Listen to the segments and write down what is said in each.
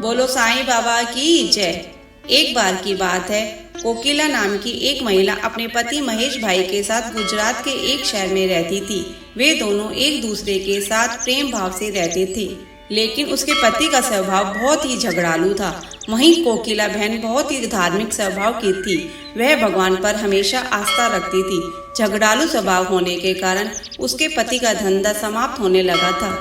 बोलो साईं बाबा की जय। एक बार की बात है, कोकिला नाम की एक महिला अपने पति महेश भाई के साथ गुजरात के एक शहर में रहती थी। वे दोनों एक दूसरे के साथ प्रेम भाव से रहते थे, लेकिन उसके पति का स्वभाव बहुत ही झगड़ालू था। वहीं कोकिला बहन बहुत ही धार्मिक स्वभाव की थी। वह भगवान पर हमेशा आस्था रखती थी। झगड़ालू स्वभाव होने के कारण उसके पति का धंधा समाप्त होने लगा था।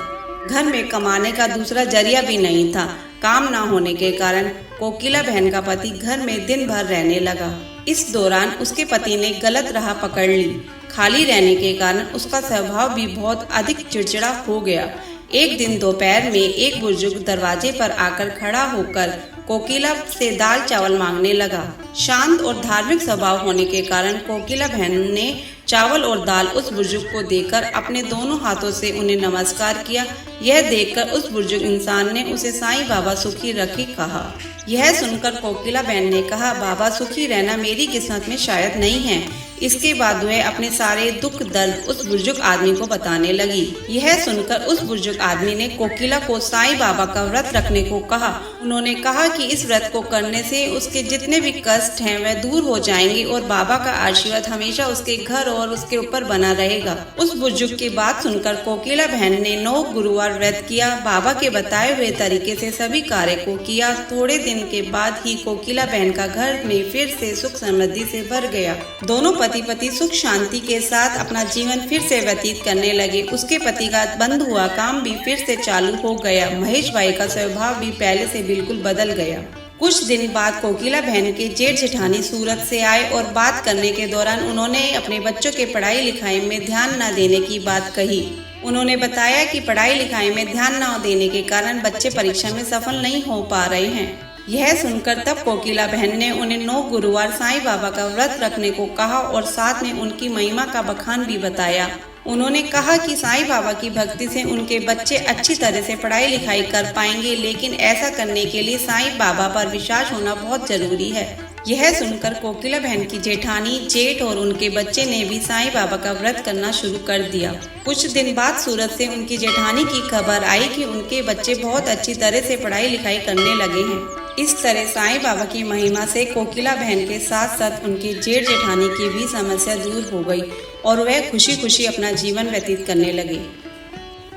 घर में कमाने का दूसरा जरिया भी नहीं था। काम न होने के कारण कोकिला बहन का पति घर में दिन भर रहने लगा। इस दौरान उसके पति ने गलत राह पकड़ ली। खाली रहने के कारण उसका स्वभाव भी बहुत अधिक चिड़चिड़ा हो गया। एक दिन दोपहर में एक बुजुर्ग दरवाजे पर आकर खड़ा होकर कोकिला से दाल चावल मांगने लगा। शांत और धार्मिक स्वभाव होने के कारण कोकिला बहन ने चावल और दाल उस बुजुर्ग को देकर अपने दोनों हाथों से उन्हें नमस्कार किया। यह देखकर उस बुजुर्ग इंसान ने उसे साईं बाबा सुखी रखी कहा। यह सुनकर कोकिला बहन ने कहा, बाबा सुखी रहना मेरी किस्मत में शायद नहीं है। इसके बाद वह अपने सारे दुख दर्द उस बुजुर्ग आदमी को बताने लगी। यह सुनकर उस बुजुर्ग आदमी ने कोकिला को साईं बाबा का व्रत रखने को कहा। उन्होंने कहा कि इस व्रत को करने से उसके जितने भी कष्ट हैं वह दूर हो जाएंगे और बाबा का आशीर्वाद हमेशा उसके घर और उसके ऊपर बना रहेगा। उस बुजुर्ग की बात सुनकर कोकिला बहन ने 9 गुरुवार व्रत किया। बाबा के बताए हुए तरीके से सभी कार्य को किया। थोड़े दिन के बाद ही कोकिला बहन का घर में फिर से सुख समृद्धि से भर गया। दोनों पति सुख शांति के साथ अपना जीवन फिर से व्यतीत करने लगे। उसके पति का बंद हुआ काम भी फिर से चालू हो गया। महेश भाई का स्वभाव भी पहले से बिल्कुल बदल गया। कुछ दिन बाद कोकिला बहन के जेठ जेठानी सूरत से आए और बात करने के दौरान उन्होंने अपने बच्चों के पढ़ाई लिखाई में ध्यान न देने की बात कही। उन्होंने बताया कि पढ़ाई लिखाई में ध्यान न देने के कारण बच्चे परीक्षा में सफल नहीं हो पा रहे हैं। यह सुनकर तब कोकिला बहन ने उन्हें 9 गुरुवार साईं बाबा का व्रत रखने को कहा और साथ में उनकी महिमा का बखान भी बताया। उन्होंने कहा कि साईं बाबा की भक्ति से उनके बच्चे अच्छी तरह से पढ़ाई लिखाई कर पाएंगे, लेकिन ऐसा करने के लिए साईं बाबा पर विश्वास होना बहुत जरूरी है। यह सुनकर कोकिला बहन की जेठानी, जेठ और उनके बच्चे ने भी साईं बाबा का व्रत करना शुरू कर दिया। कुछ दिन बाद सूरत से उनकी जेठानी की खबर आई कि उनके बच्चे बहुत अच्छी तरह से पढ़ाई लिखाई करने लगे हैं। इस तरह साईं बाबा की महिमा से कोकिला बहन के साथ साथ उनकी जेठ जेठानी की भी समस्या दूर हो गई और वह खुशी खुशी अपना जीवन व्यतीत करने लगे।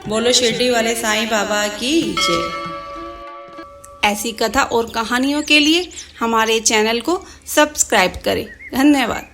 बोलो शिरडी वाले साईं बाबा की जय। ऐसी कथा और कहानियों के लिए हमारे चैनल को सब्सक्राइब करें। धन्यवाद।